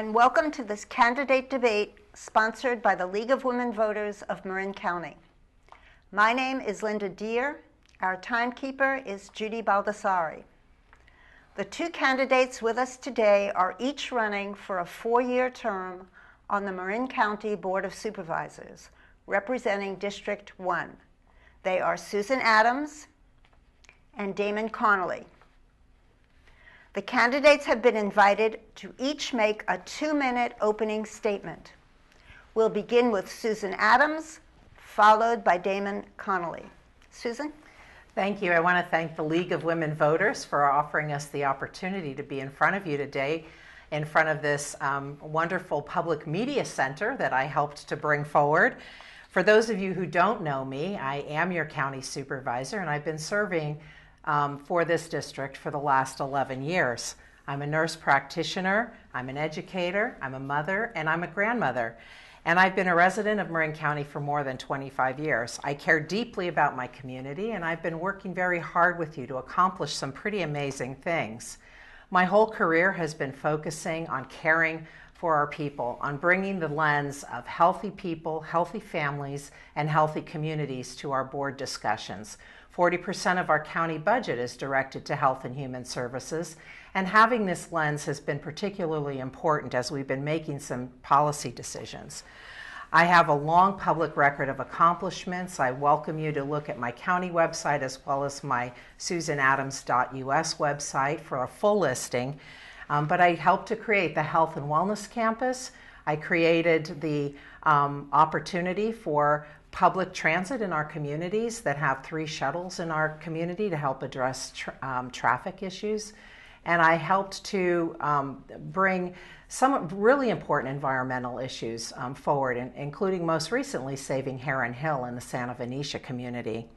and welcome to this candidate debate sponsored by the League of Women Voters of Marin County. My name is Linda Deere. Our timekeeper is Judy Baldassari. The two candidates with us today are each running for a 4-year term on the Marin County Board of Supervisors, representing District 1. They are Susan Adams and Damon Connolly. The candidates have been invited to each make a 2-minute opening statement. We'll begin with Susan Adams, followed by Damon Connolly. Susan? Thank you. I want to thank the League of Women Voters for offering us the opportunity to be in front of you today, in front of this wonderful public media center that I helped to bring forward. For those of you who don't know me, I am your county supervisor, and I've been serving for this district for the last 11 years. I'm a nurse practitioner, I'm an educator, I'm a mother, and I'm a grandmother. And I've been a resident of Marin County for more than 25 years. I care deeply about my community, and I've been working very hard with you to accomplish some pretty amazing things. My whole career has been focusing on caring for our people, on bringing the lens of healthy people, healthy families, and healthy communities to our board discussions. 40% of our county budget is directed to health and human services, and having this lens has been particularly important as we've been making some policy decisions. I have a long public record of accomplishments. I welcome you to look at my county website as well as my susanadams.us website for a full listing. But I helped to create the Health and Wellness Campus. I created the opportunity for public transit in our communities that have 3 shuttles in our community to help address traffic issues. And I helped to bring some really important environmental issues forward, including most recently saving Heron Hill in the Santa Venetia community.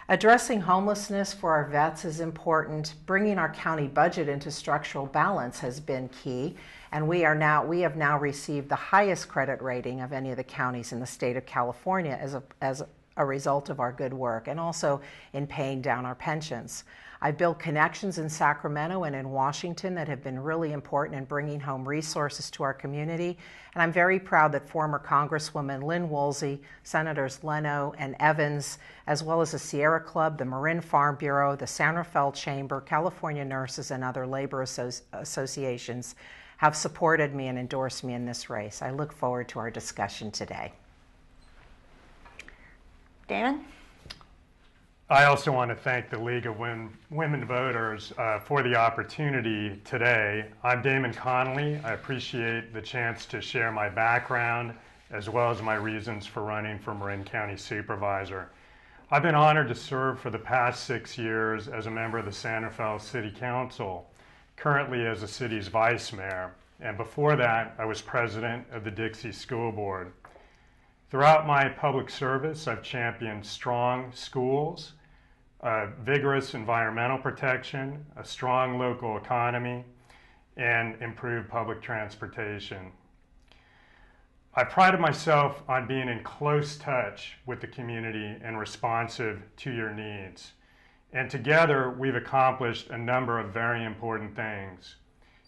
Addressing homelessness for our vets is important. Bringing our county budget into structural balance has been key. And we have now received the highest credit rating of any of the counties in the state of California as a result of our good work, and also in paying down our pensions. I've built connections in Sacramento and in Washington that have been really important in bringing home resources to our community. And I'm very proud that former Congresswoman Lynn Woolsey, Senators Leno and Evans, as well as the Sierra Club, the Marin Farm Bureau, the San Rafael Chamber, California Nurses, and other labor associations have supported me and endorsed me in this race. I look forward to our discussion today. Damon? I also want to thank the League of Women Voters for the opportunity today. I'm Damon Connolly. I appreciate the chance to share my background as well as my reasons for running for Marin County Supervisor. I've been honored to serve for the past 6 years as a member of the San Rafael City Council, currently as the city's vice mayor, and before that I was president of the Dixie School Board. Throughout my public service, I've championed strong schools, vigorous environmental protection, a strong local economy, and improved public transportation. I prided myself on being in close touch with the community and responsive to your needs. And together, we've accomplished a number of very important things,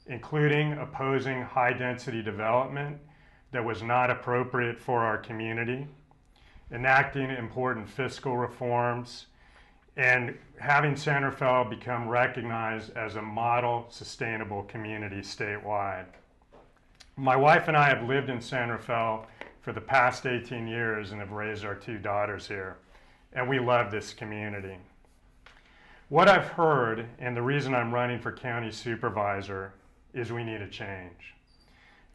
including opposing high-density development that was not appropriate for our community, enacting important fiscal reforms, and having San Rafael become recognized as a model sustainable community statewide. My wife and I have lived in San Rafael for the past 18 years and have raised our 2 daughters here, and we love this community. What I've heard, and the reason I'm running for county supervisor, is we need a change.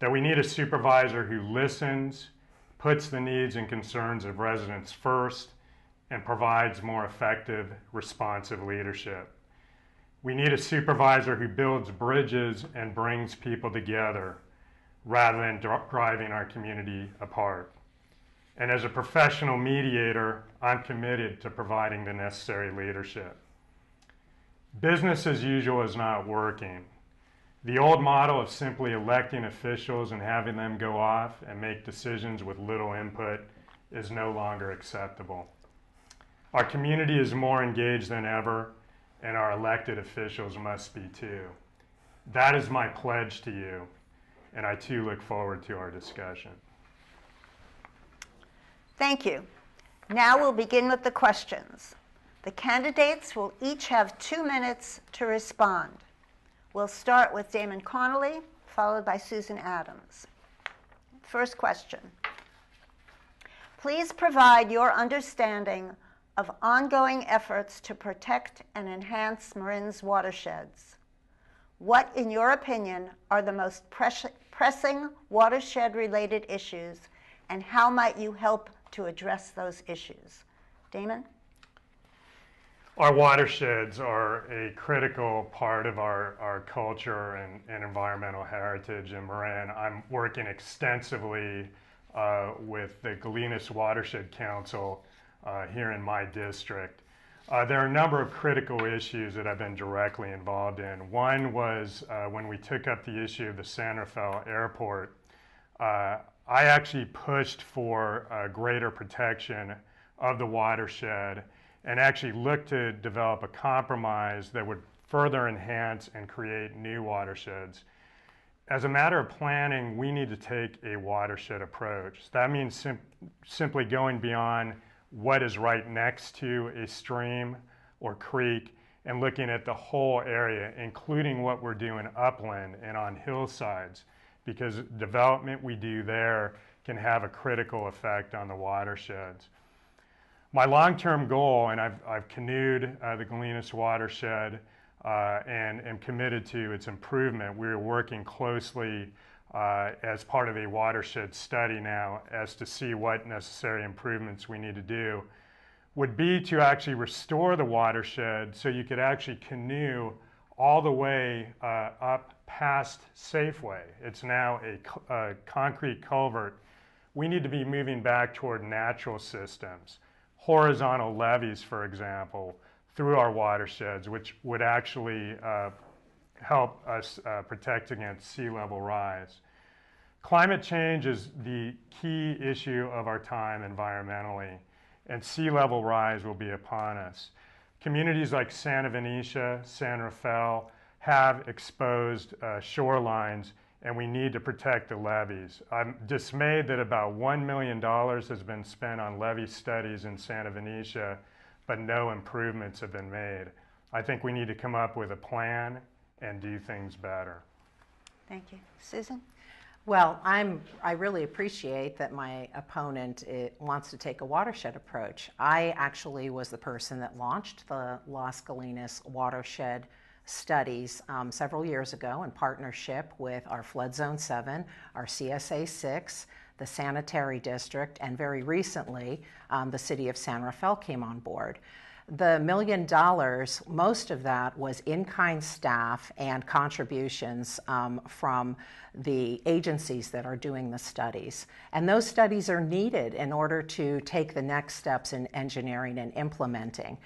That we need a supervisor who listens, puts the needs and concerns of residents first, and provides more effective, responsive leadership. We need a supervisor who builds bridges and brings people together rather than driving our community apart. And as a professional mediator, I'm committed to providing the necessary leadership. Business as usual is not working. The old model of simply electing officials and having them go off and make decisions with little input is no longer acceptable. Our community is more engaged than ever, and our elected officials must be too. That is my pledge to you. and I too look forward to our discussion. Thank you. Now we'll begin with the questions. The candidates will each have 2 minutes to respond. We'll start with Damon Connolly, followed by Susan Adams. First question. Please provide your understanding of ongoing efforts to protect and enhance Marin's watersheds. What, in your opinion, are the most pressing watershed-related issues, and how might you help to address those issues? Damon? Our watersheds are a critical part of our culture and environmental heritage in Marin. I'm working extensively with the Galenas Watershed Council here in my district. There are a number of critical issues that I've been directly involved in. One was when we took up the issue of the San Rafael Airport. I actually pushed for greater protection of the watershed and actually looked to develop a compromise that would further enhance and create new watersheds. As a matter of planning, we need to take a watershed approach. That means simply going beyond what is right next to a stream or creek and looking at the whole area, including what we're doing upland and on hillsides, because development we do there can have a critical effect on the watersheds. My long-term goal, and I've canoed the Galenas watershed and am committed to its improvement. We're working closely as part of a watershed study now as to see what necessary improvements we need to do, would be to actually restore the watershed so you could actually canoe all the way up past Safeway. It's now a concrete culvert. We need to be moving back toward natural systems, horizontal levees, for example, through our watersheds, which would actually help us protect against sea level rise. Climate change is the key issue of our time environmentally, and sea level rise will be upon us. Communities like Santa Venetia, San Rafael have exposed shorelines, and we need to protect the levees. I'm dismayed that about $1 million has been spent on levee studies in Santa Venetia, but no improvements have been made. I think we need to come up with a plan and do things better. Thank you. Susan? Well, I really appreciate that my opponent wants to take a watershed approach. I actually was the person that launched the Las Galenas watershed studies several years ago in partnership with our Flood Zone 7, our CSA 6, the Sanitary District, and very recently the City of San Rafael came on board. The $1 million, most of that was in-kind staff and contributions from the agencies that are doing the studies. And those studies are needed in order to take the next steps in engineering and implementing.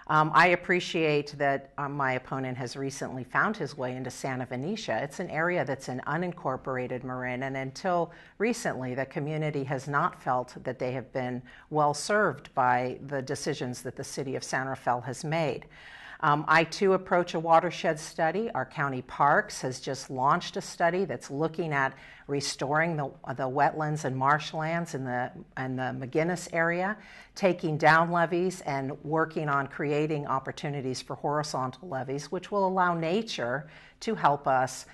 I appreciate that my opponent has recently found his way into Santa Venetia. It's an area that's an unincorporated Marin, and until recently, the community has not felt that they have been well served by the decisions that the City of San Rafael has made. I too approach a watershed study. Our county parks has just launched a study that's looking at restoring the wetlands and marshlands in the McGinnis area, taking down levees and working on creating opportunities for horizontal levees, which will allow nature to help us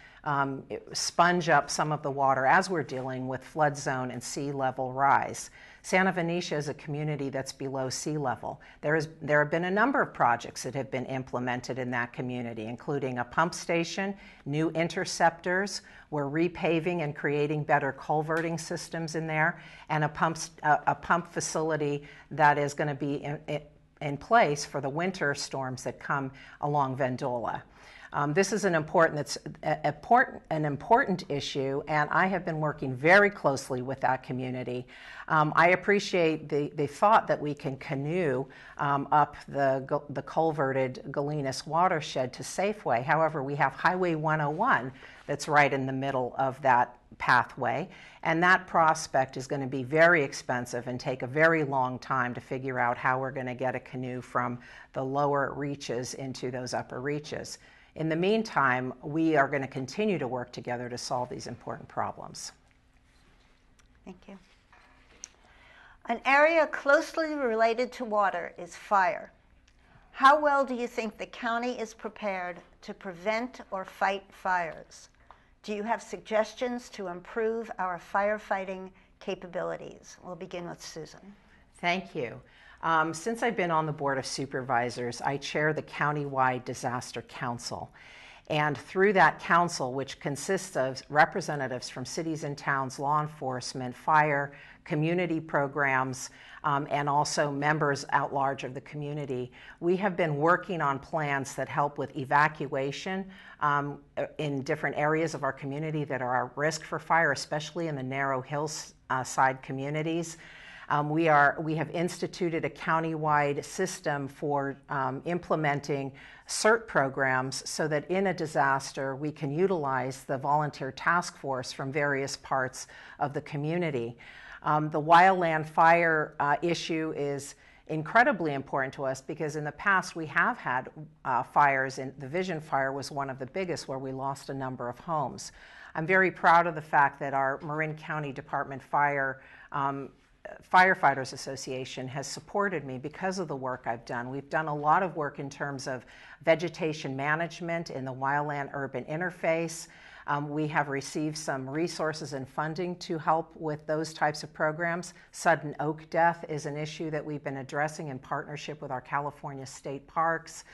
sponge up some of the water as we're dealing with flood zone and sea level rise. Santa Venetia is a community that's below sea level. There have been a number of projects that have been implemented in that community, including a pump station, new interceptors. We're repaving and creating better culverting systems in there, and a pump facility that is going to be in place for the winter storms that come along Vendola. This is an important issue, and I have been working very closely with that community. I appreciate the thought that we can canoe up the culverted Galenas watershed to Safeway. However, we have Highway 101 that's right in the middle of that pathway, and that prospect is going to be very expensive and take a very long time to figure out how we're going to get a canoe from the lower reaches into those upper reaches. In the meantime, we are going to continue to work together to solve these important problems. Thank you. An area closely related to water is fire. How well do you think the county is prepared to prevent or fight fires? Do you have suggestions to improve our firefighting capabilities? We'll begin with Susan. Thank you. Since I've been on the Board of Supervisors, I chair the Countywide Disaster Council. And through that council, which consists of representatives from cities and towns, law enforcement, fire, community programs, and also members at large of the community, we have been working on plans that help with evacuation in different areas of our community that are at risk for fire, especially in the narrow hillside communities. We have instituted a countywide system for implementing CERT programs so that in a disaster we can utilize the volunteer task force from various parts of the community. The wildland fire issue is incredibly important to us because in the past we have had fires, and the Vision Fire was one of the biggest where we lost a number of homes. I'm very proud of the fact that our Marin County Department Firefighters Association has supported me because of the work I've done. We've done a lot of work in terms of vegetation management in the wildland-urban interface. We have received some resources and funding to help with those types of programs. Sudden oak death is an issue that we've been addressing in partnership with our California state parks.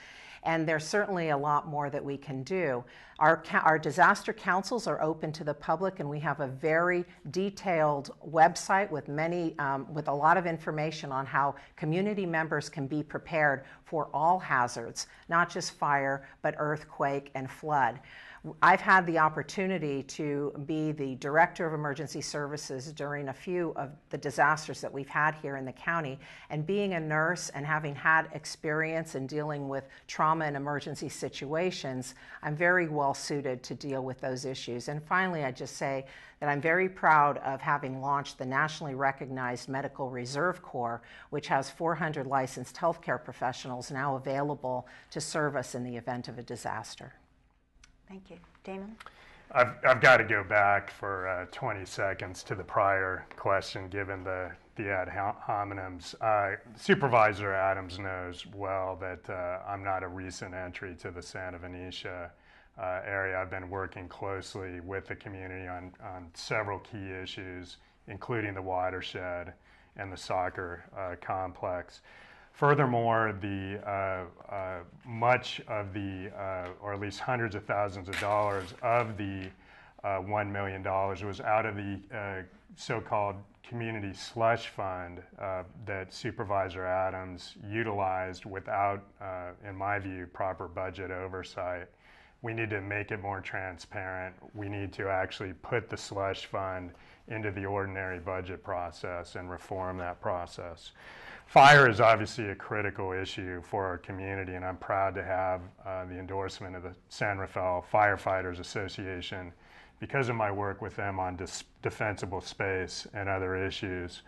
And there's certainly a lot more that we can do. Our disaster councils are open to the public, and we have a very detailed website with with a lot of information on how community members can be prepared for all hazards, not just fire, but earthquake and flood. I've had the opportunity to be the Director of Emergency Services during a few of the disasters that we've had here in the county, and being a nurse and having had experience in dealing with trauma and emergency situations, I'm very well suited to deal with those issues. And finally, I just say that I'm very proud of having launched the nationally recognized Medical Reserve Corps, which has 400 licensed healthcare professionals now available to serve us in the event of a disaster. Thank you. Damon? I've got to go back for 20 seconds to the prior question, given the ad hominems. Supervisor Adams knows well that I'm not a recent entry to the Santa Venetia area. I've been working closely with the community on several key issues, including the watershed and the soccer complex. Furthermore, much of the, or at least hundreds of thousands of dollars of the $1 million was out of the so-called community slush fund that Supervisor Adams utilized without, in my view, proper budget oversight. We need to make it more transparent. We need to actually put the slush fund into the ordinary budget process and reform that process. Fire is obviously a critical issue for our community, and I'm proud to have the endorsement of the San Rafael Firefighters Association because of my work with them on defensible space and other issues.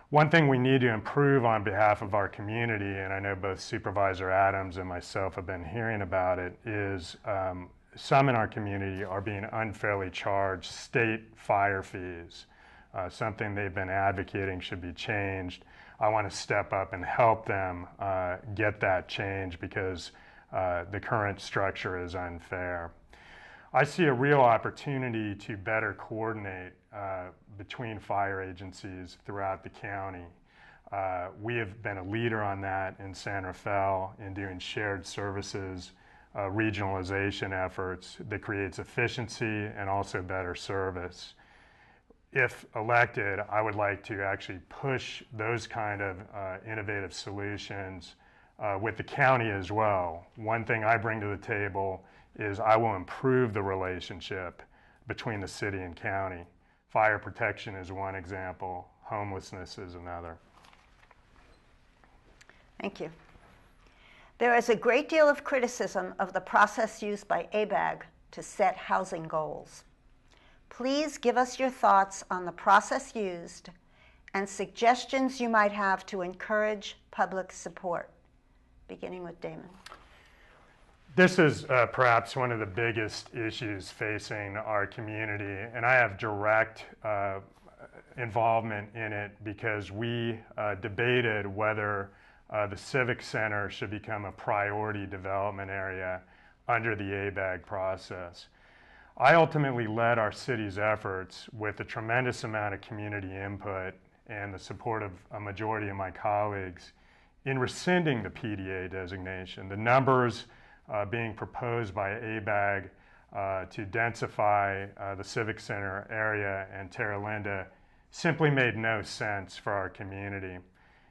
One thing we need to improve on behalf of our community, and I know both Supervisor Adams and myself have been hearing about it, is some in our community are being unfairly charged state fire fees. Something they've been advocating should be changed. I want to step up and help them get that change because the current structure is unfair. I see a real opportunity to better coordinate between fire agencies throughout the county. We have been a leader on that in San Rafael in doing shared services, regionalization efforts that creates efficiency and also better service. If elected, I would like to actually push those kind of innovative solutions with the county as well. One thing I bring to the table is I will improve the relationship between the city and county. Fire protection is one example, homelessness is another. Thank you. There is a great deal of criticism of the process used by ABAG to set housing goals. Please give us your thoughts on the process used and suggestions you might have to encourage public support, beginning with Damon. This is perhaps one of the biggest issues facing our community, and I have direct involvement in it because we debated whether the Civic Center should become a priority development area under the ABAG process. I ultimately led our city's efforts with a tremendous amount of community input and the support of a majority of my colleagues in rescinding the PDA designation. The numbers being proposed by ABAG to densify the Civic Center area and Terra Linda simply made no sense for our community.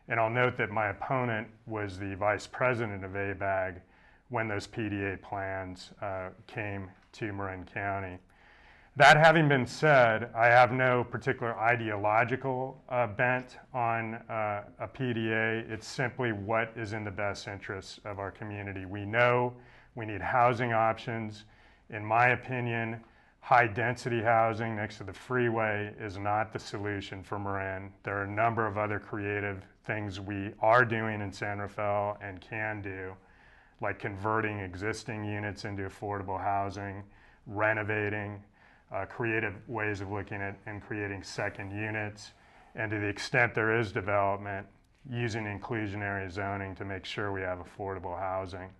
And I'll note that my opponent was the vice president of ABAG when those PDA plans came to Marin County. That having been said, I have no particular ideological bent on a PDA. It's simply what is in the best interest of our community. We know we need housing options. In my opinion, high-density housing next to the freeway is not the solution for Marin. There are a number of other creative things we are doing in San Rafael and can do, like converting existing units into affordable housing, renovating, creative ways of looking at and creating second units, and to the extent there is development, using inclusionary zoning to make sure we have affordable housing.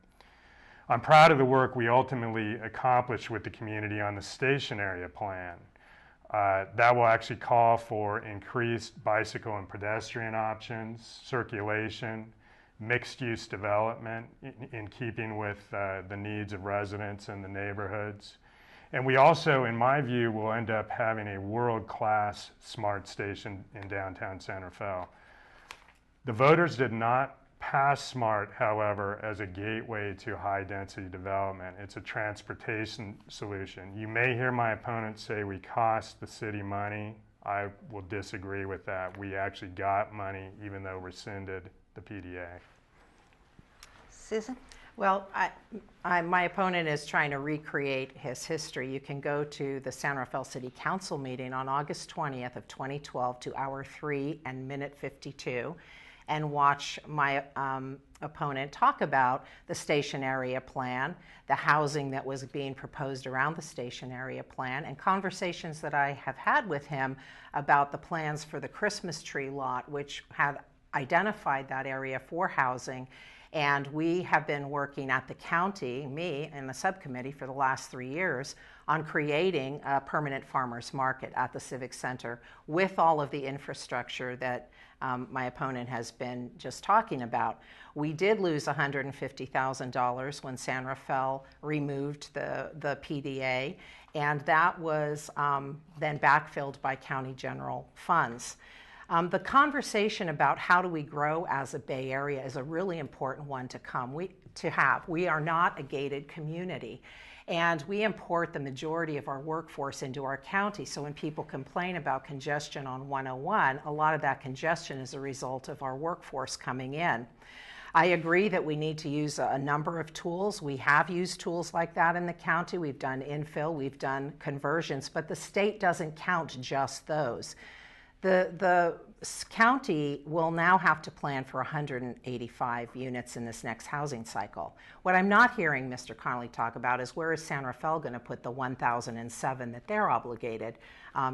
I'm proud of the work we ultimately accomplished with the community on the station area plan. That will actually call for increased bicycle and pedestrian options, circulation, mixed-use development in keeping with the needs of residents and the neighborhoods. And we also, in my view, will end up having a world-class smart station in downtown San Rafael. The voters did not pass SMART, however, as a gateway to high-density development. It's a transportation solution. You may hear my opponents say we cost the city money. I will disagree with that. We actually got money even though rescinded the PDA. Susan? Well, my opponent is trying to recreate his history. You can go to the San Rafael City Council meeting on August 20th of 2012 to hour 3 and minute 52 and watch my opponent talk about the station area plan, the housing that was being proposed around the station area plan, and conversations that I have had with him about the plans for the Christmas tree lot, which have identified that area for housing. And we have been working at the county, me and the subcommittee, for the last 3 years on creating a permanent farmers market at the Civic Center with all of the infrastructure that my opponent has been just talking about. We did lose $150,000 when San Rafael removed the PDA, and that was then backfilled by county general funds. The conversation about how do we grow as a Bay Area is a really important one to have. We are not a gated community, and we import the majority of our workforce into our county. So when people complain about congestion on 101, a lot of that congestion is a result of our workforce coming in. I agree that we need to use a number of tools. We have used tools like that in the county. We've done infill, we've done conversions, but the state doesn't count just those. The county will now have to plan for 185 units in this next housing cycle. What I'm not hearing Mr. Connolly talk about is where is San Rafael going to put the 1,007 that they're obligated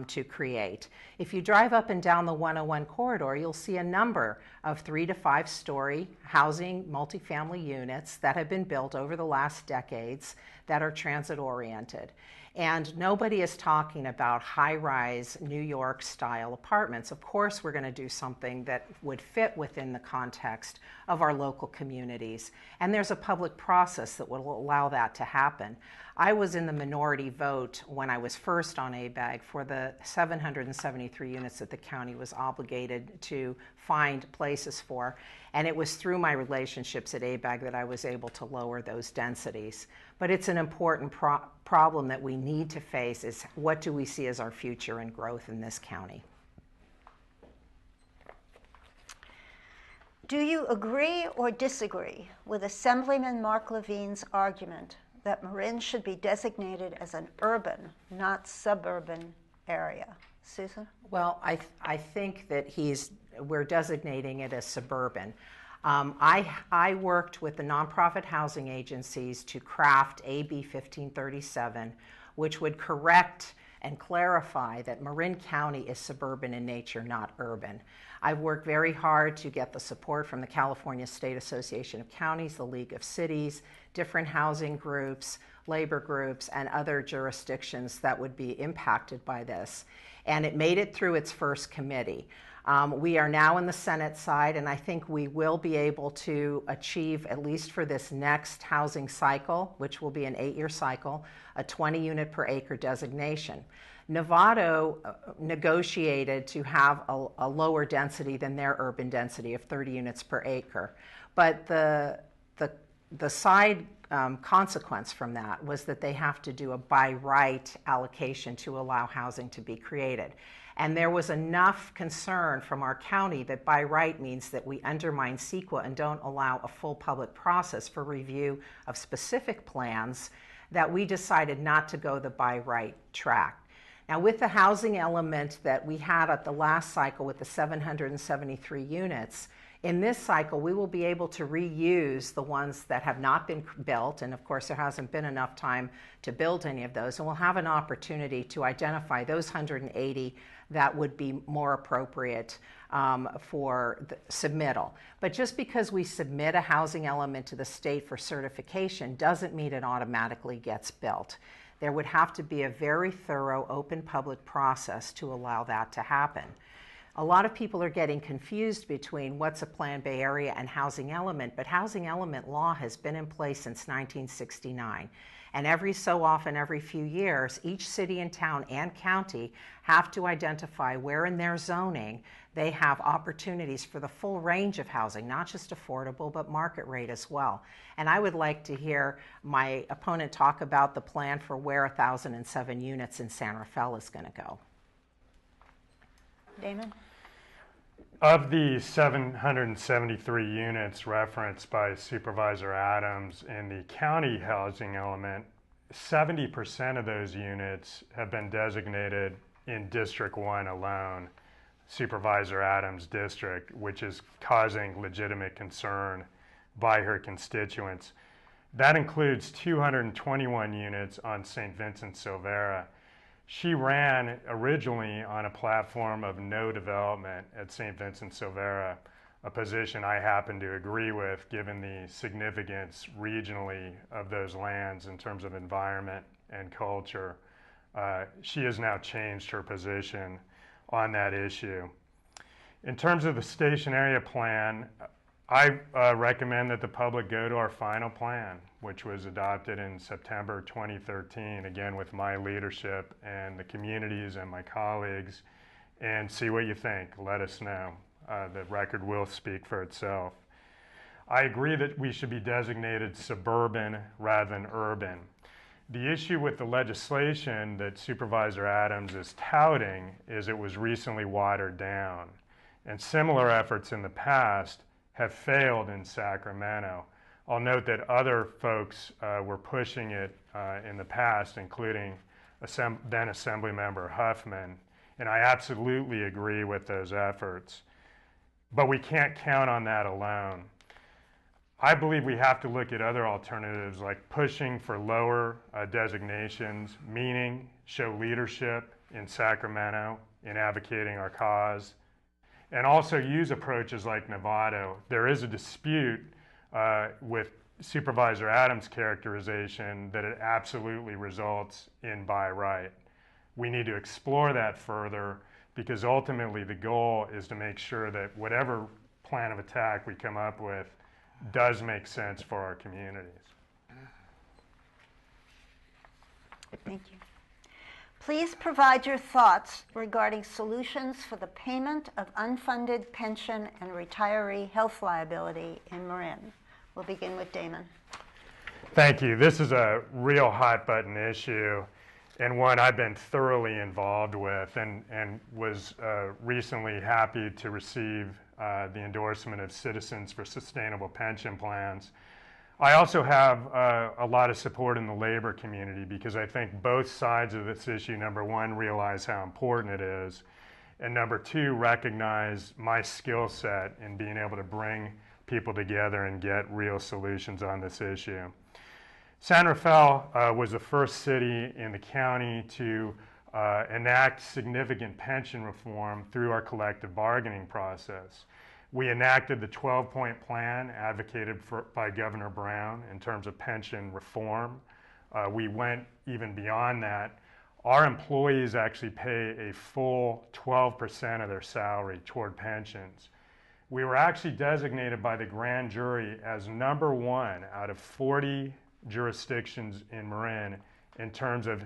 to create. If you drive up and down the 101 corridor, you'll see a number of 3 to 5 story housing multifamily units that have been built over the last decades that are transit oriented. And nobody is talking about high-rise New York-style apartments. Of course, we're going to do something that would fit within the context of our local communities. And there's a public process that will allow that to happen. I was in the minority vote when I was first on ABAG for the 773 units that the county was obligated to find places for. And it was through my relationships at ABAG that I was able to lower those densities. But it's an important problem that we need to face is what do we see as our future and growth in this county? Do you agree or disagree with Assemblyman Mark Levine's argument that Marin should be designated as an urban, not suburban area? Susan? Well, I think that we're designating it as suburban. I worked with the nonprofit housing agencies to craft AB 1537, which would correct and clarify that Marin County is suburban in nature, not urban. I've worked very hard to get the support from the California State Association of Counties, the League of Cities, different housing groups, labor groups, and other jurisdictions that would be impacted by this. And it made it through its first committee. We are now in the Senate side, and I think we will be able to achieve, at least for this next housing cycle, which will be an 8-year cycle, a 20 unit per acre designation. Novato negotiated to have a lower density than their urban density of 30 units per acre. But the side consequence from that was that they have to do a by right allocation to allow housing to be created. And there was enough concern from our county that by right means that we undermine CEQA and don't allow a full public process for review of specific plans that we decided not to go the by right track. Now, with the housing element that we had at the last cycle with the 773 units, in this cycle, we will be able to reuse the ones that have not been built, and of course there hasn't been enough time to build any of those, and we'll have an opportunity to identify those 180 that would be more appropriate for the submittal. But just because we submit a housing element to the state for certification doesn't mean it automatically gets built. There would have to be a very thorough, open public process to allow that to happen. A lot of people are getting confused between what's a Plan Bay Area and housing element, but housing element law has been in place since 1969. And every so often, every few years, each city and town and county have to identify where in their zoning they have opportunities for the full range of housing, not just affordable, but market rate as well. And I would like to hear my opponent talk about the plan for where 1,007 units in San Rafael is going to go. Damon? Of the 773 units referenced by Supervisor Adams in the county housing element, 70% of those units have been designated in District 1 alone, Supervisor Adams' district, which is causing legitimate concern by her constituents. That includes 221 units on St. Vincent Silvera. She ran originally on a platform of no development at St. Vincent Silvera, a position I happen to agree with given the significance regionally of those lands in terms of environment and culture. She has now changed her position on that issue. In terms of the station area plan, I recommend that the public go to our final plan, which was adopted in September 2013, again with my leadership and the communities and my colleagues, and see what you think. Let us know. The record will speak for itself. I agree that we should be designated suburban rather than urban. The issue with the legislation that Supervisor Adams is touting is it was recently watered down, and similar efforts in the past have failed in Sacramento. I'll note that other folks were pushing it in the past, including then Assemblymember Huffman, and I absolutely agree with those efforts. But we can't count on that alone. I believe we have to look at other alternatives like pushing for lower designations, meaning show leadership in Sacramento in advocating our cause, and also use approaches like Novato. There is a dispute with Supervisor Adams' characterization that it absolutely results in by right. We need to explore that further because ultimately the goal is to make sure that whatever plan of attack we come up with does make sense for our communities. Thank you. Please provide your thoughts regarding solutions for the payment of unfunded pension and retiree health liability in Marin. We'll begin with Damon. Thank you. This is a real hot button issue and one I've been thoroughly involved with and was recently happy to receive the endorsement of Citizens for Sustainable Pension Plans. I also have a lot of support in the labor community because I think both sides of this issue, number one, realize how important it is, and number two, recognize my skill set in being able to bring people together and get real solutions on this issue. San Rafael was the first city in the county to enact significant pension reform through our collective bargaining process. We enacted the 12-point plan advocated by Governor Brown in terms of pension reform. We went even beyond that. Our employees actually pay a full 12% of their salary toward pensions. We were actually designated by the grand jury as #1 out of 40 jurisdictions in Marin in terms of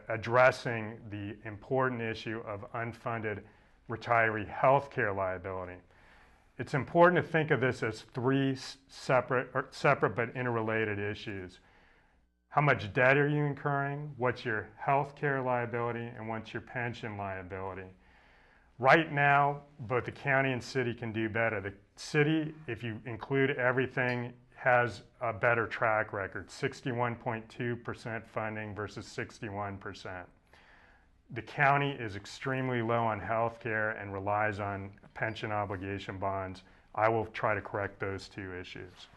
addressing the important issue of unfunded retiree health care liability. It's important to think of this as three separate but interrelated issues. How much debt are you incurring? What's your health care liability? And what's your pension liability? Right now, both the county and city can do better. The city, if you include everything, has a better track record, 61.2% funding versus 61%. The county is extremely low on health care and relies on pension obligation bonds. I will try to correct those two issues.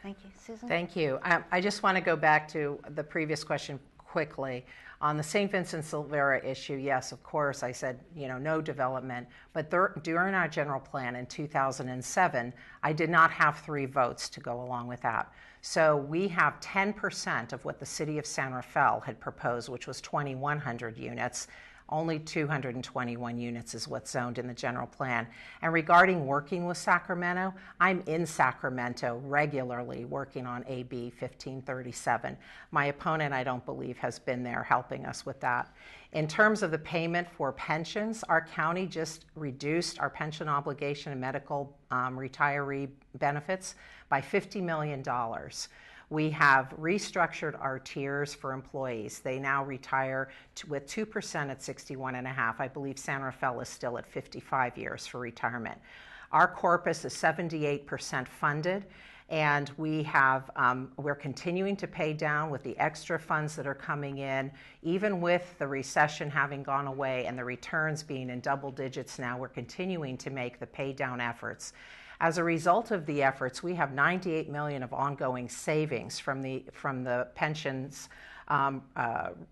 Thank you. Susan? Thank you. I just want to go back to the previous question quickly. On the St. Vincent Silvera issue, yes, of course, I said, no development. But during our general plan in 2007, I did not have 3 votes to go along with that. So we have 10% of what the city of San Rafael had proposed, which was 2,100 units. Only 221 units is what's zoned in the general plan. And regarding working with Sacramento, I'm in Sacramento regularly working on AB 1537. My opponent, I don't believe, has been there helping us with that. In terms of the payment for pensions, our county just reduced our pension obligation and medical retiree benefits by $50 million. We have restructured our tiers for employees. They now retire with 2% at 61.5. I believe San Rafael is still at 55 years for retirement. Our corpus is 78% funded, and we're continuing to pay down with the extra funds that are coming in. Even with the recession having gone away and the returns being in double digits now, we're continuing to make the pay down efforts. As a result of the efforts, we have $98 million of ongoing savings from the pensions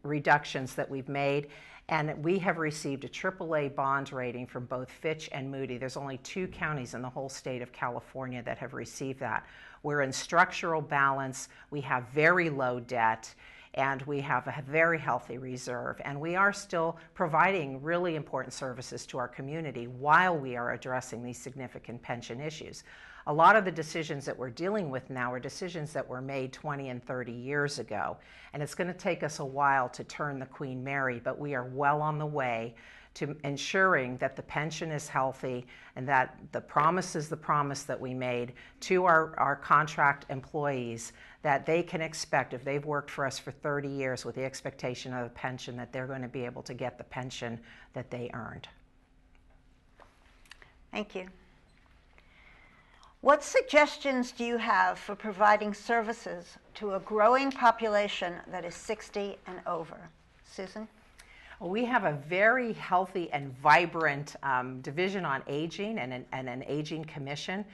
reductions that we've made, and we have received a AAA bond rating from both Fitch and Moody. There's only 2 counties in the whole state of California that have received that. We're in structural balance, we have very low debt, and we have a very healthy reserve, and we are still providing really important services to our community while we are addressing these significant pension issues. A lot of the decisions that we're dealing with now are decisions that were made 20 and 30 years ago, and it's going to take us a while to turn the Queen Mary, but we are well on the way to ensuring that the pension is healthy and that the promise is the promise that we made to our contract employees, that they can expect, if they've worked for us for 30 years with the expectation of a pension, that they're going to be able to get the pension that they earned. Thank you. What suggestions do you have for providing services to a growing population that is 60 and over? Susan? We have a very healthy and vibrant Division on Aging and an Aging Commission.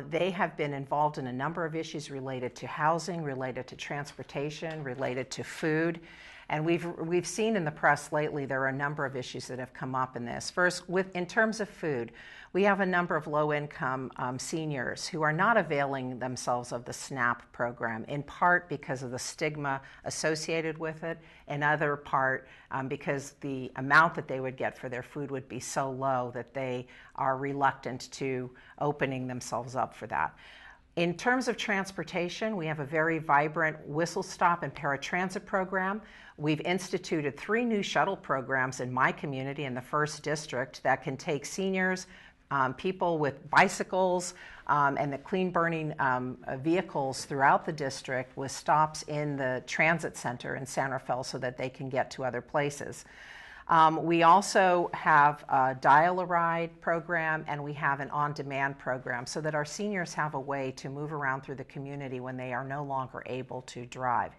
They have been involved in a number of issues related to housing, related to transportation, related to food. And we've seen in the press lately there are a number of issues that have come up in this. First, in terms of food, we have a number of low-income seniors who are not availing themselves of the SNAP program, in part because of the stigma associated with it, in other part because the amount that they would get for their food would be so low that they are reluctant to opening themselves up for that. In terms of transportation, we have a very vibrant whistle stop and paratransit program. We've instituted 3 new shuttle programs in my community in the 1st District that can take seniors, people with bicycles, and the clean burning vehicles throughout the district with stops in the transit center in San Rafael so that they can get to other places. We also have a dial-a-ride program, and we have an on-demand program so that our seniors have a way to move around through the community when they are no longer able to drive.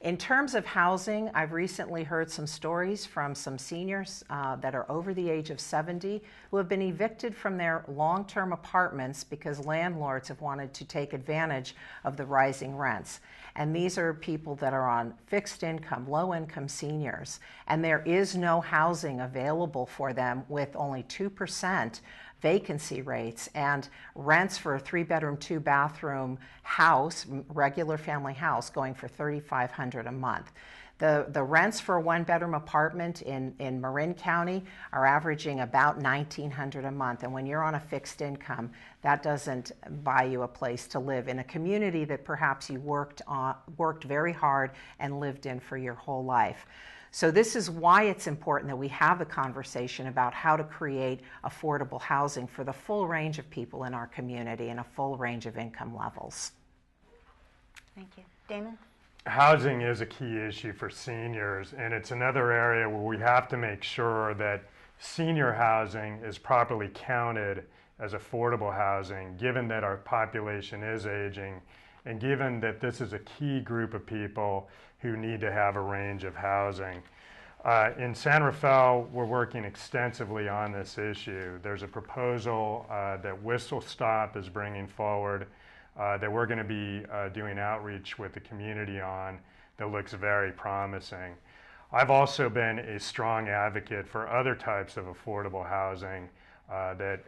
In terms of housing, I've recently heard some stories from some seniors that are over the age of 70 who have been evicted from their long-term apartments because landlords have wanted to take advantage of the rising rents. And these are people that are on fixed income, low-income seniors, and there is no housing available for them with only 2% vacancy rates and rents for a 3-bedroom, 2-bathroom house, regular family house, going for $3,500 a month. The rents for a 1-bedroom apartment in Marin County are averaging about $1,900 a month, and when you're on a fixed income, that doesn't buy you a place to live in a community that perhaps you worked very hard and lived in for your whole life. So this is why it's important that we have a conversation about how to create affordable housing for the full range of people in our community and a full range of income levels. Thank you. Damon? Housing is a key issue for seniors, and it's another area where we have to make sure that senior housing is properly counted as affordable housing, given that our population is aging, and given that this is a key group of people who need to have a range of housing. In San Rafael, we're working extensively on this issue. There's a proposal that Whistle Stop is bringing forward that we're going to be doing outreach with the community on that looks very promising. I've also been a strong advocate for other types of affordable housing that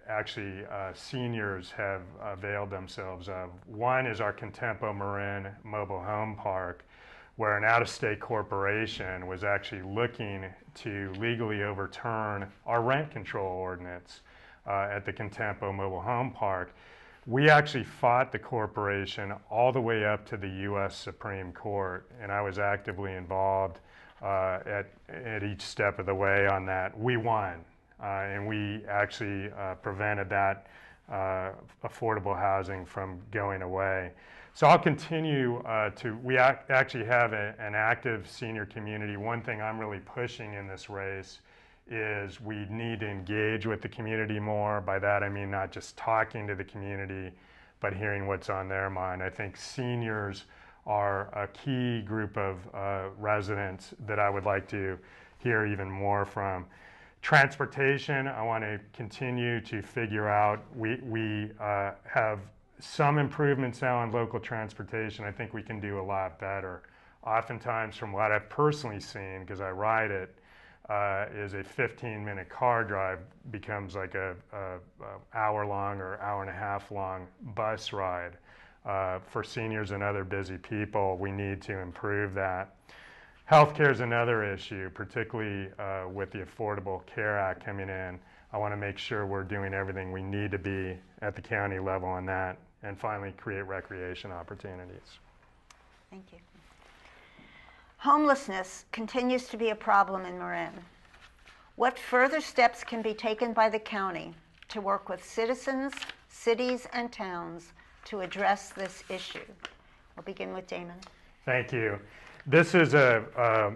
actually seniors have availed themselves of. One is our Contempo Marin mobile home park, where an out-of-state corporation was actually looking to legally overturn our rent control ordinance at the Contempo mobile home park. We actually fought the corporation all the way up to the U.S. Supreme Court, and I was actively involved at each step of the way on that. We won, and we actually prevented that affordable housing from going away. So I'll continue we actually have an active senior community. One thing I'm really pushing in this race is we need to engage with the community more. By that I mean not just talking to the community, but hearing what's on their mind. I think seniors are a key group of residents that I would like to hear even more from. Transportation, I want to continue to figure out. We have some improvements now in local transportation. I think we can do a lot better. Oftentimes, from what I've personally seen, because I ride it, is a 15-minute car drive becomes like a hour-long or hour-and-a-half-long bus ride. For seniors and other busy people, we need to improve that. Healthcare is another issue, particularly with the Affordable Care Act coming in. I want to make sure we're doing everything we need to be at the county level on that, and finally create recreation opportunities. Thank you. Homelessness continues to be a problem in Marin. What further steps can be taken by the county to work with citizens, cities, and towns to address this issue? We'll begin with Damon. Thank you. This is a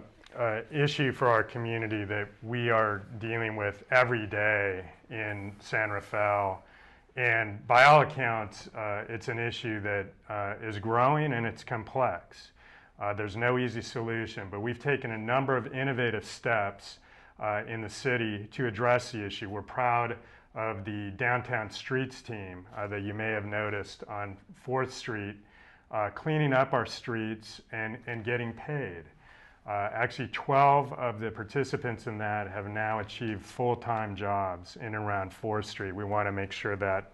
issue for our community that we are dealing with every day in San Rafael. And by all accounts, it's an issue that is growing and it's complex. There's no easy solution, but we've taken a number of innovative steps in the city to address the issue. We're proud of the Downtown Streets team that you may have noticed on 4th Street, cleaning up our streets and getting paid. Actually, 12 of the participants in that have now achieved full-time jobs in and around 4th Street. We want to make sure that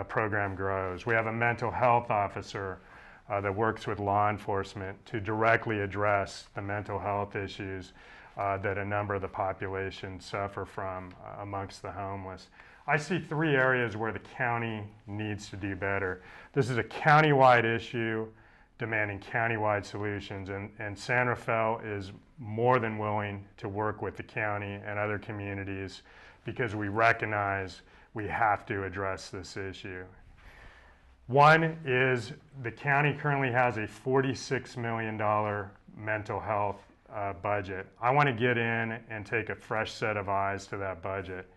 program grows. We have a mental health officer that works with law enforcement to directly address the mental health issues that a number of the population suffer from amongst the homeless. I see 3 areas where the county needs to do better. This is a countywide issue demanding countywide solutions, and San Rafael is more than willing to work with the county and other communities because we recognize we have to address this issue. One is the county currently has a $46 million mental health budget. I want to get in and take a fresh set of eyes to that budget.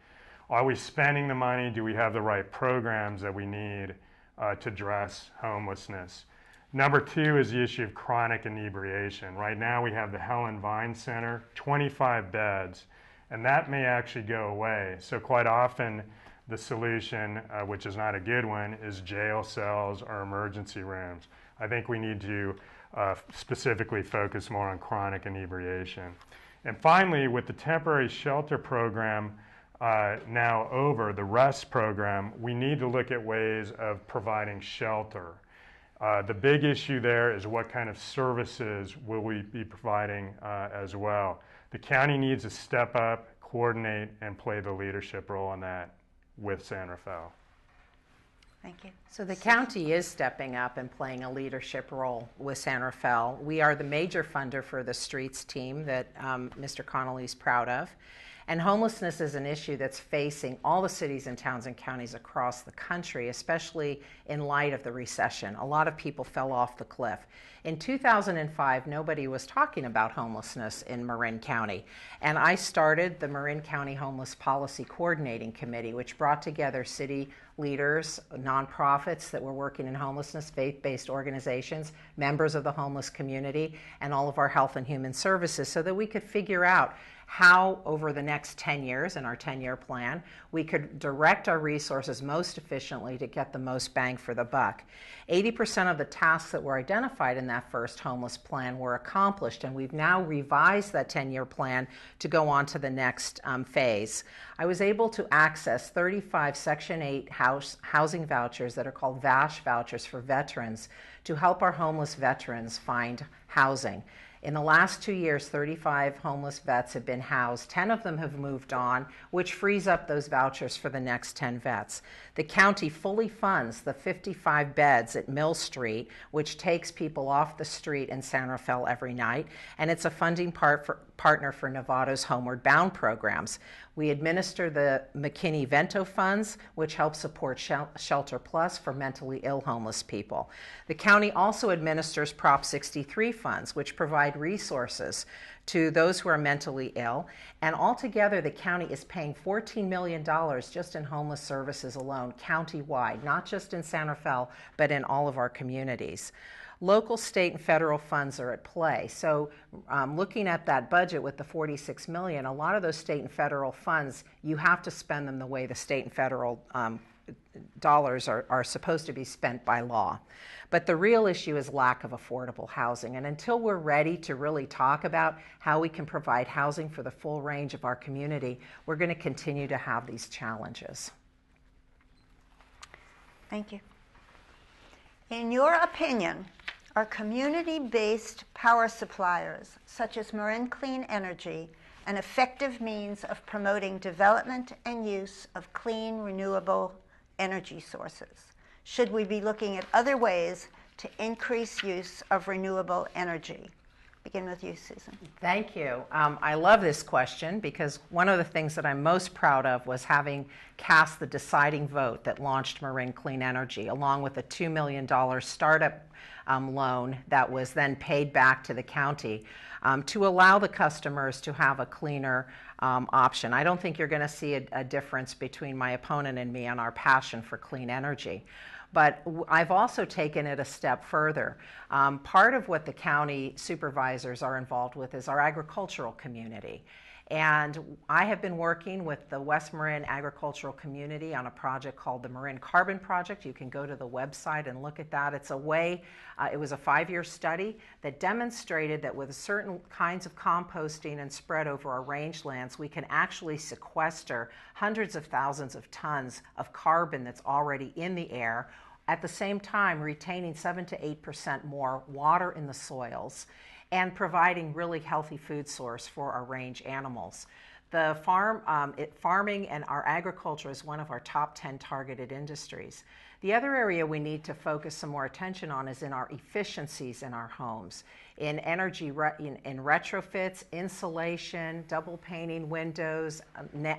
Are we spending the money? Do we have the right programs that we need to address homelessness? Number two is the issue of chronic inebriation. Right now we have the Helen Vine Center, 25 beds, and that may actually go away. So quite often the solution, which is not a good one, is jail cells or emergency rooms. I think we need to specifically focus more on chronic inebriation. And finally, with the temporary shelter program now over, the REST program, we need to look at ways of providing shelter. The big issue there is what kind of services will we be providing as well. The county needs to step up, coordinate, and play the leadership role in that with San Rafael. Thank you. So the county is stepping up and playing a leadership role with San Rafael. We are the major funder for the streets team that Mr. Connolly is proud of. And homelessness is an issue that's facing all the cities and towns and counties across the country, especially in light of the recession. A lot of people fell off the cliff. In 2005, nobody was talking about homelessness in Marin County. And I started the Marin County Homeless Policy Coordinating Committee, which brought together city leaders, nonprofits that were working in homelessness, faith-based organizations, members of the homeless community, and all of our health and human services so that we could figure out how over the next 10 years in our 10-year plan we could direct our resources most efficiently to get the most bang for the buck. 80% of the tasks that were identified in that first homeless plan were accomplished, and we've now revised that 10-year plan to go on to the next phase. I was able to access 35 Section 8 housing vouchers that are called VASH vouchers for veterans to help our homeless veterans find housing. In the last 2 years, 35 homeless vets have been housed. 10 of them have moved on, which frees up those vouchers for the next 10 vets. The county fully funds the 55 beds at Mill Street, which takes people off the street in San Rafael every night, and it's a funding partner for Nevada's Homeward Bound programs. We administer the McKinney-Vento funds, which help support Shelter Plus for mentally ill homeless people. The county also administers Prop 63 funds, which provide resources to those who are mentally ill. And altogether, the county is paying $14 million just in homeless services alone, countywide, not just in San Rafael, but in all of our communities. Local, state, and federal funds are at play. So looking at that budget with the $46 million, a lot of those state and federal funds, you have to spend them the way the state and federal dollars are supposed to be spent by law. But the real issue is lack of affordable housing. And until we're ready to really talk about how we can provide housing for the full range of our community, we're going to continue to have these challenges. Thank you. In your opinion, are community-based power suppliers, such as Marin Clean Energy, an effective means of promoting development and use of clean, renewable energy sources? Should we be looking at other ways to increase use of renewable energy? Begin with you, Susan. Thank you. I love this question because one of the things that I'm most proud of was having cast the deciding vote that launched Marin Clean Energy, along with a $2 million startup loan that was then paid back to the county to allow the customers to have a cleaner option. I don't think you're going to see a difference between my opponent and me on our passion for clean energy. But I've also taken it a step further. Part of what the county supervisors are involved with is our agricultural community. And I have been working with the West Marin agricultural community on a project called the Marin Carbon Project. You can go to the website and look at that. It's a way, it was a 5-year study that demonstrated that with certain kinds of composting and spread over our rangelands, we can actually sequester hundreds of thousands of tons of carbon that's already in the air, at the same time retaining 7 to 8% more water in the soils and providing really healthy food source for our range animals. The farming and our agriculture is one of our top 10 targeted industries. The other area we need to focus some more attention on is in our efficiencies in our homes, in energy, in retrofits, insulation, double painting windows,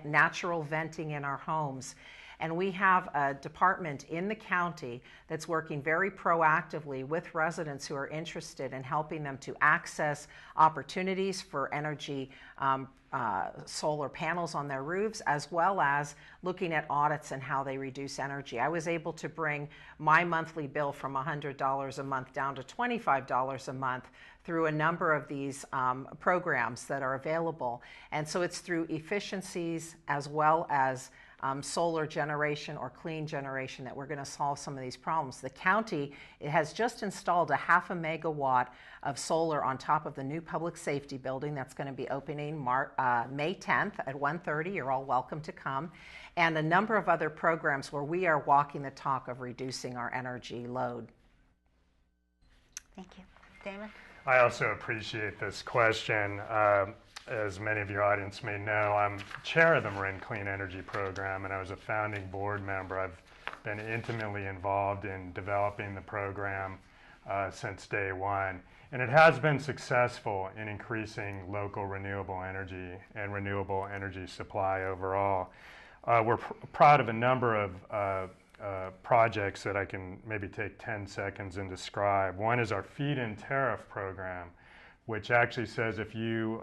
natural venting in our homes. And we have a department in the county that's working very proactively with residents who are interested in helping them to access opportunities for energy solar panels on their roofs, as well as looking at audits and how they reduce energy. I was able to bring my monthly bill from $100 a month down to $25 a month through a number of these programs that are available. And so it's through efficiencies as well as solar generation or clean generation that we're going to solve some of these problems. The county, it has just installed a 0.5 megawatt of solar on top of the new public safety building that's going to be opening May 10th at 1:30. You're all welcome to come. And a number of other programs where we are walking the talk of reducing our energy load. Thank you. Damon? I also appreciate this question. As many of your audience may know, I'm chair of the Marin Clean Energy Program, and I was a founding board member. I've been intimately involved in developing the program since day one. And it has been successful in increasing local renewable energy and renewable energy supply overall. We're proud of a number of projects that I can maybe take 10 seconds and describe. One is our feed-in tariff program, which actually says if you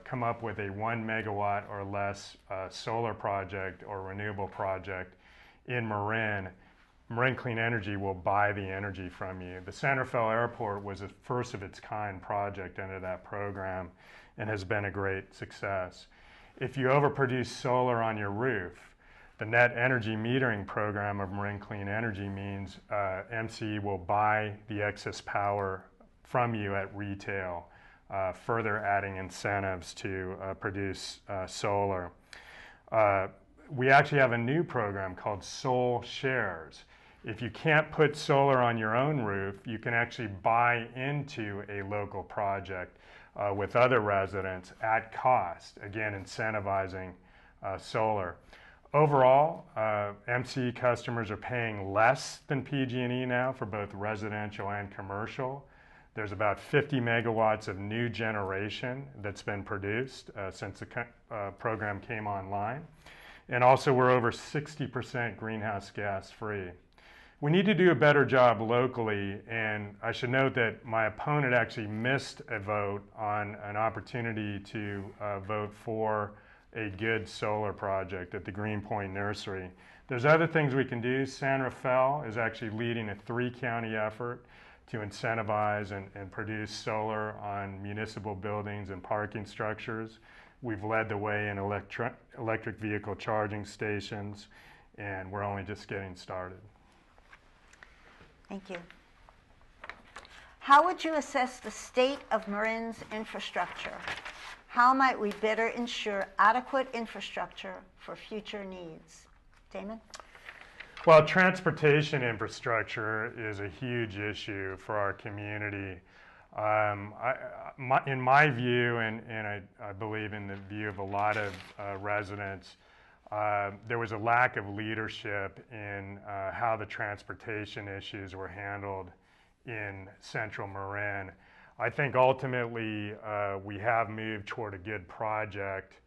come up with a 1 megawatt or less solar project or renewable project in Marin Clean Energy will buy the energy from you. The Santa Fe Airport was a first of its kind project under that program and has been a great success. If you overproduce solar on your roof, the net energy metering program of Marin Clean Energy means MCE will buy the excess power from you at retail, further adding incentives to produce solar. We actually have a new program called Sol Shares. If you can't put solar on your own roof, you can actually buy into a local project with other residents at cost, again incentivizing solar. Overall, MCE customers are paying less than PG&E now for both residential and commercial. There's about 50 megawatts of new generation that's been produced since the program came online. And also we're over 60% greenhouse gas free. We need to do a better job locally, and I should note that my opponent actually missed a vote on an opportunity to vote for a good solar project at the Greenpoint Nursery. There's other things we can do. Santa Fe is actually leading a 3-county effort to incentivize and produce solar on municipal buildings and parking structures. We've led the way in electric vehicle charging stations, and we're only just getting started. Thank you. How would you assess the state of Marin's infrastructure? How might we better ensure adequate infrastructure for future needs? Damon? Well, transportation infrastructure is a huge issue for our community. In my view, and I believe in the view of a lot of residents, there was a lack of leadership in how the transportation issues were handled in Central Marin. I think ultimately we have moved toward a good project,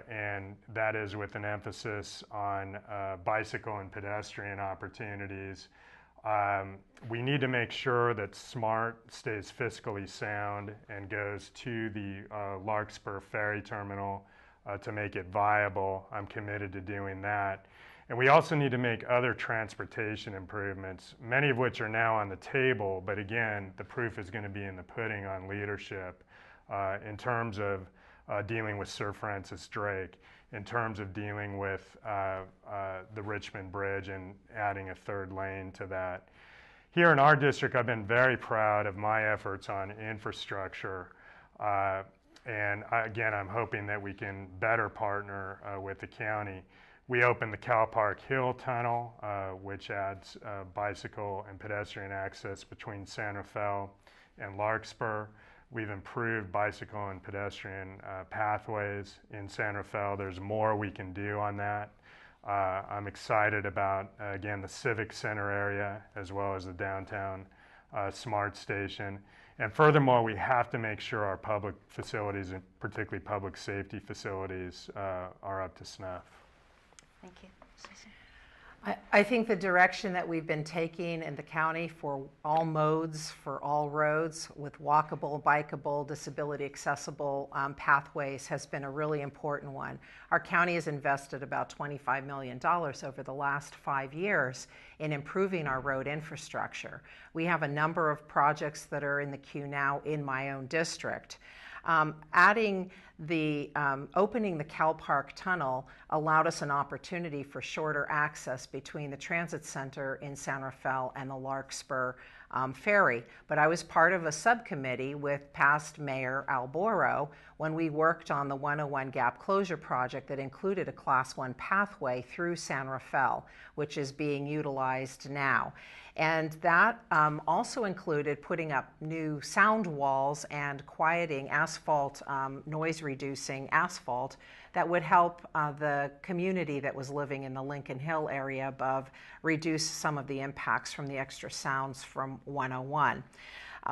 and that is with an emphasis on bicycle and pedestrian opportunities. We need to make sure that SMART stays fiscally sound and goes to the Larkspur Ferry Terminal to make it viable. I'm committed to doing that. And we also need to make other transportation improvements, many of which are now on the table, but again, the proof is going to be in the pudding on leadership in terms of dealing with Sir Francis Drake, in terms of dealing with the Richmond Bridge and adding a 3rd lane to that. Here in our district, I've been very proud of my efforts on infrastructure. And again, I'm hoping that we can better partner with the county. We opened the Cal Park Hill Tunnel, which adds bicycle and pedestrian access between Santa Fe and Larkspur. We've improved bicycle and pedestrian pathways in Santa Fe. There's more we can do on that. I'm excited about, again, the Civic Center area as well as the downtown SMART station. And furthermore, we have to make sure our public facilities, and particularly public safety facilities, are up to snuff. Thank you. Susan? I think the direction that we've been taking in the county for all modes, for all roads, with walkable, bikeable, disability accessible pathways has been a really important one. Our county has invested about $25 million over the last 5 years in improving our road infrastructure. We have a number of projects that are in the queue now in my own district. Opening the Cal Park Tunnel allowed us an opportunity for shorter access between the transit center in San Rafael and the Larkspur ferry. But I was part of a subcommittee with past Mayor Alboro when we worked on the 101 Gap Closure Project that included a Class 1 pathway through San Rafael, which is being utilized now. And that also included putting up new sound walls and quieting asphalt, noise-reducing asphalt that would help the community that was living in the Lincoln Hill area above reduce some of the impacts from the extra sounds from 101.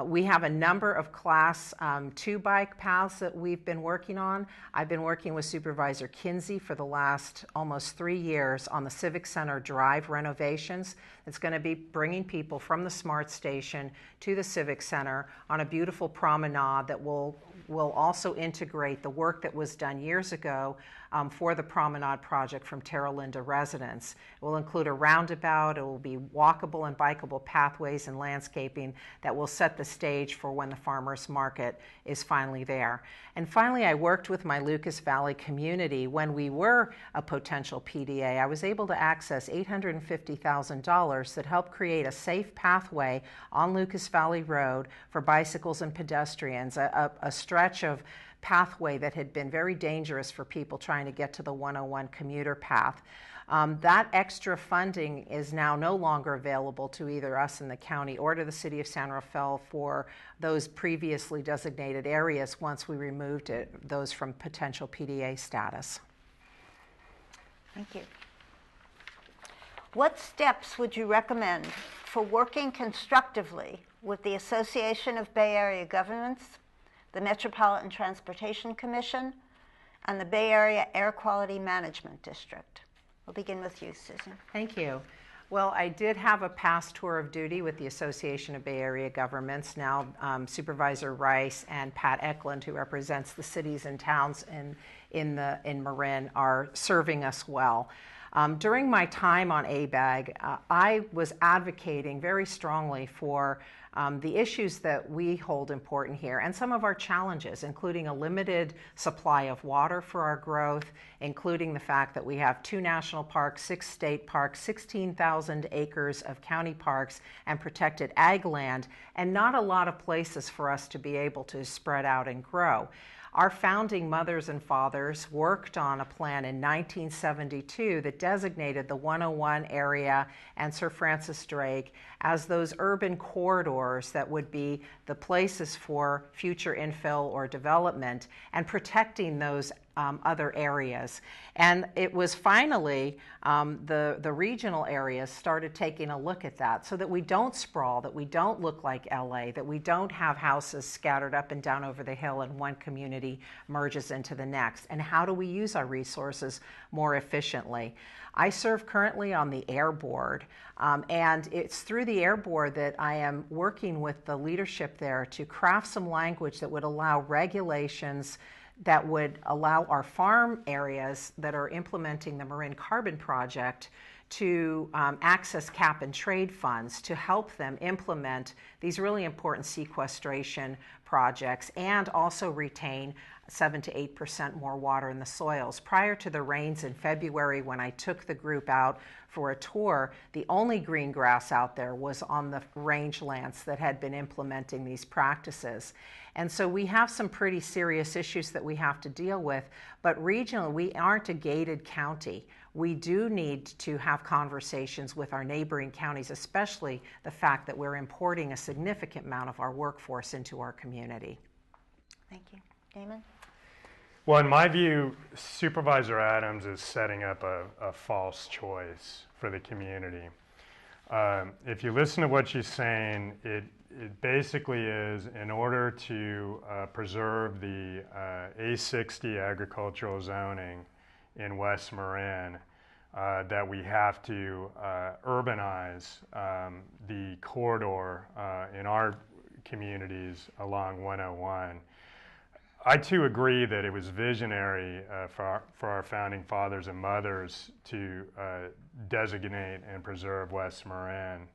We have a number of Class 2 bike paths that we've been working on. I've been working with Supervisor Kinsey for the last almost 3 years on the Civic Center Drive renovations. It's going to be bringing people from the Smart Station to the Civic Center on a beautiful promenade that will also integrate the work that was done years ago for the Promenade Project from Terra Linda residents. It will include a roundabout. It will be walkable and bikeable pathways and landscaping that will set the stage for when the farmers market is finally there. And finally, I worked with my Lucas Valley community when we were a potential PDA. I was able to access $850,000 that helped create a safe pathway on Lucas Valley Road for bicycles and pedestrians, a stretch of pathway that had been very dangerous for people trying to get to the 101 commuter path. That extra funding is now no longer available to either us in the county or to the city of San Rafael for those previously designated areas once we removed those from potential PDA status. Thank you. What steps would you recommend for working constructively with the Association of Bay Area Governments, the Metropolitan Transportation Commission, and the Bay Area Air Quality Management District? We'll begin with you, Susan. Thank you. Well, I did have a past tour of duty with the Association of Bay Area Governments. Now Supervisor Rice and Pat Eklund, who represents the cities and towns in Marin, are serving us well. During my time on ABAG, I was advocating very strongly for the issues that we hold important here and some of our challenges, including a limited supply of water for our growth, including the fact that we have 2 national parks, 6 state parks, 16,000 acres of county parks and protected ag land, and not a lot of places for us to be able to spread out and grow. Our founding mothers and fathers worked on a plan in 1972 that designated the 101 area and Sir Francis Drake as those urban corridors that would be the places for future infill or development and protecting those other areas. And it was finally the regional areas started taking a look at that so that we don't sprawl, that we don't look like LA, that we don't have houses scattered up and down over the hill and one community merges into the next. And how do we use our resources more efficiently? I serve currently on the Air Board, and it's through the Air Board that I am working with the leadership there to craft some language that would allow regulations that would allow our farm areas that are implementing the Marin Carbon Project to access cap and trade funds to help them implement these really important sequestration projects and also retain 7 to 8% more water in the soils. Prior to the rains in February, when I took the group out for a tour, the only green grass out there was on the rangelands that had been implementing these practices. And so we have some pretty serious issues that we have to deal with, but regionally, we aren't a gated county. We do need to have conversations with our neighboring counties, especially the fact that we're importing a significant amount of our workforce into our community. Thank you. Damon? Well, in my view, Supervisor Adams is setting up a false choice for the community. If you listen to what she's saying, it basically is in order to preserve the A60 agricultural zoning in West Marin, that we have to urbanize the corridor in our communities along 101. I too agree that it was visionary for our founding fathers and mothers to designate and preserve West Marin.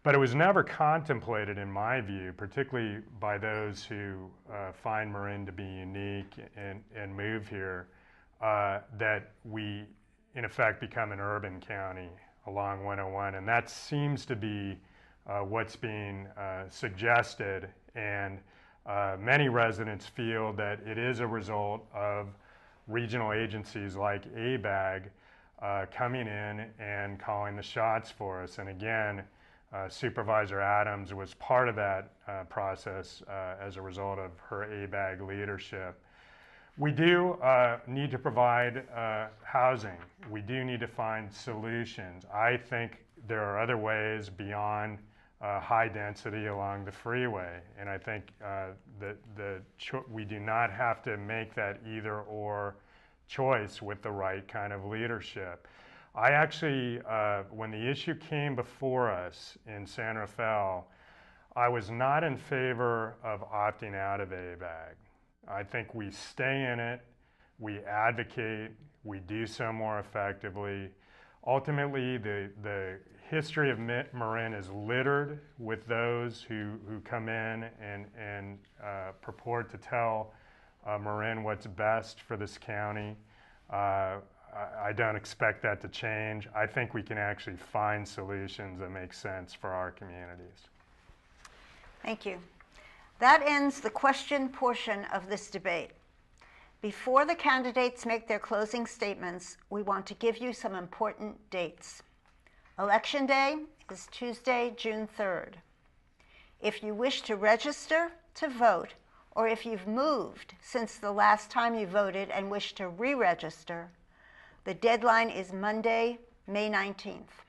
But it was never contemplated, in my view, particularly by those who find Marin to be unique and move here, that we, in effect, become an urban county along 101. And that seems to be what's being suggested. And many residents feel that it is a result of regional agencies like ABAG coming in and calling the shots for us. And again, Supervisor Adams was part of that process as a result of her ABAG leadership. We do need to provide housing. We do need to find solutions. I think there are other ways beyond high density along the freeway, and I think we do not have to make that either or choice with the right kind of leadership. I actually, when the issue came before us in San Rafael, I was not in favor of opting out of ABAG. I think we stay in it, we advocate, we do so more effectively. Ultimately, the history of Marin is littered with those who come in and purport to tell Marin what's best for this county. I don't expect that to change. I think we can actually find solutions that make sense for our communities. Thank you. That ends the question portion of this debate. Before the candidates make their closing statements, we want to give you some important dates. Election Day is Tuesday, June 3rd. If you wish to register to vote, or if you've moved since the last time you voted and wish to re-register, the deadline is Monday, May 19th.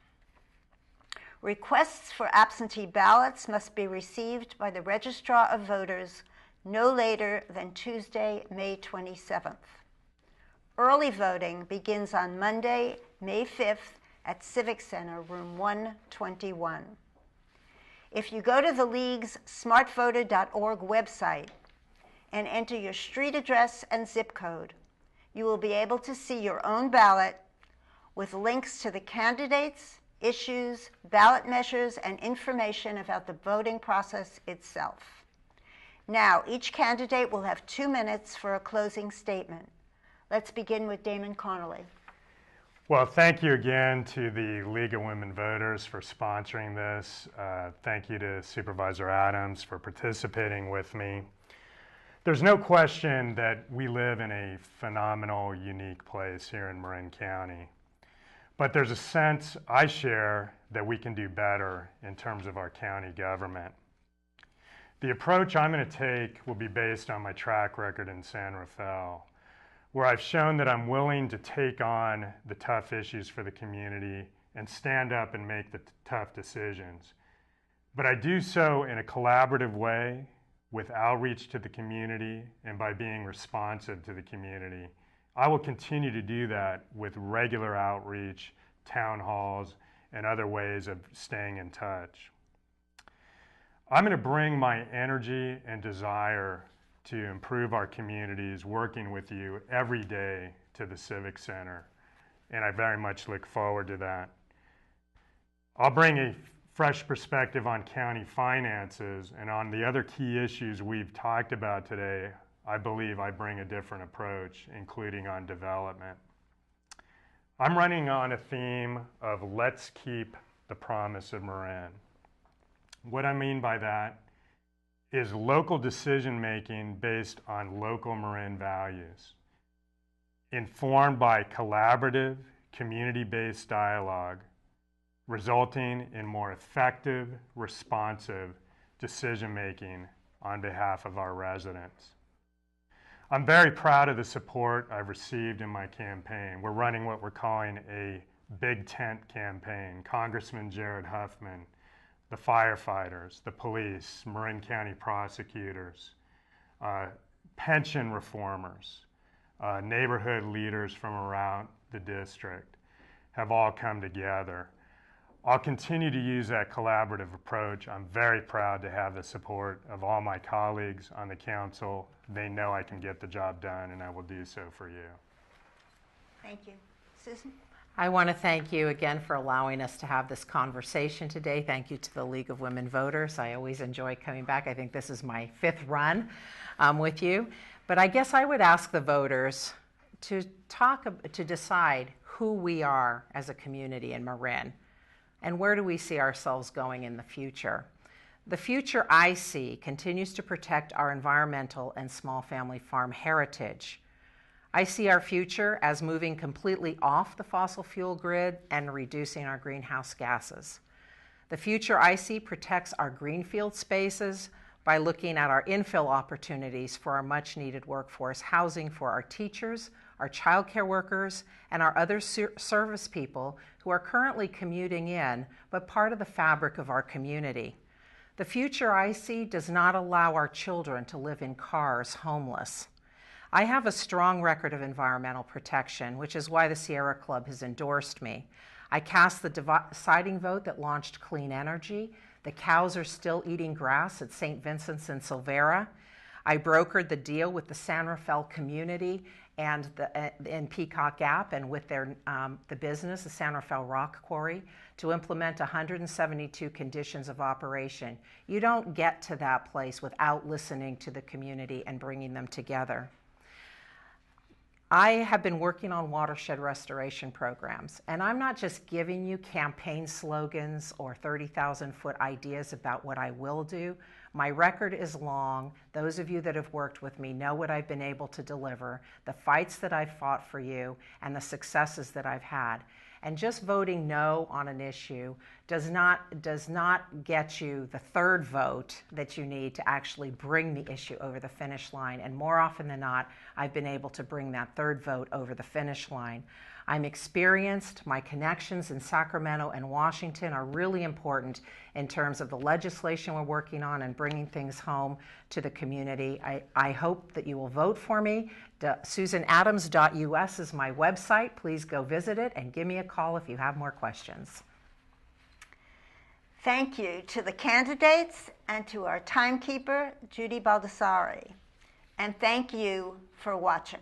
Requests for absentee ballots must be received by the Registrar of Voters no later than Tuesday, May 27th. Early voting begins on Monday, May 5th at Civic Center, room 121. If you go to the League's smartvoter.org website and enter your street address and zip code, you will be able to see your own ballot with links to the candidates, issues, ballot measures, and information about the voting process itself. Now, each candidate will have 2 minutes for a closing statement. Let's begin with Damon Connolly. Well, thank you again to the League of Women Voters for sponsoring this. Thank you to Supervisor Adams for participating with me. There's no question that we live in a phenomenal, unique place here in Marin County. But there's a sense I share that we can do better in terms of our county government. The approach I'm going to take will be based on my track record in San Rafael, where I've shown that I'm willing to take on the tough issues for the community and stand up and make the tough decisions. But I do so in a collaborative way, with outreach to the community and by being responsive to the community. I will continue to do that with regular outreach, town halls, and other ways of staying in touch. I'm going to bring my energy and desire to improve our communities, working with you every day to the Civic Center, and I very much look forward to that. I'll bring a fresh perspective on county finances, and on the other key issues we've talked about today, I believe I bring a different approach, including on development. I'm running on a theme of let's keep the promise of Marin. What I mean by that is local decision making based on local Marin values, informed by collaborative, community-based dialogue, resulting in more effective, responsive decision-making on behalf of our residents. I'm very proud of the support I've received in my campaign. We're running what we're calling a big tent campaign. Congressman Jared Huffman, the firefighters, the police, Marin County prosecutors, pension reformers, neighborhood leaders from around the district. have all come together. I'll continue to use that collaborative approach. I'm very proud to have the support of all my colleagues on the council. They know I can get the job done, and I will do so for you. Thank you. Susan? I want to thank you again for allowing us to have this conversation today. Thank you to the League of Women Voters. I always enjoy coming back. I think this is my 5th run with you. But I guess I would ask the voters to decide who we are as a community in Marin. And where do we see ourselves going in the future? The future I see continues to protect our environmental and small family farm heritage. I see our future as moving completely off the fossil fuel grid and reducing our greenhouse gases. The future I see protects our greenfield spaces by looking at our infill opportunities for our much needed workforce, housing for our teachers, our childcare workers, and our other service people who are currently commuting in, but part of the fabric of our community. The future I see does not allow our children to live in cars homeless. I have a strong record of environmental protection, which is why the Sierra Club has endorsed me. I cast the deciding vote that launched clean energy. The cows are still eating grass at St. Vincent's in Silvera. I brokered the deal with the San Rafael community and in Peacock Gap and with their the business, the San Rafael Rock Quarry, to implement 172 conditions of operation. You don't get to that place without listening to the community and bringing them together. I have been working on watershed restoration programs, and I'm not just giving you campaign slogans or 30,000-foot ideas about what I will do. My record is long. Those of you that have worked with me know what I've been able to deliver, the fights that I've fought for you, and the successes that I've had. And just voting no on an issue does not get you the 3rd vote that you need to actually bring the issue over the finish line. And more often than not, I've been able to bring that 3rd vote over the finish line. I'm experienced. My connections in Sacramento and Washington are really important in terms of the legislation we're working on and bringing things home to the community. I hope that you will vote for me. SusanAdams.us is my website. Please go visit it and give me a call if you have more questions. Thank you to the candidates and to our timekeeper, Judy Baldassari. And thank you for watching.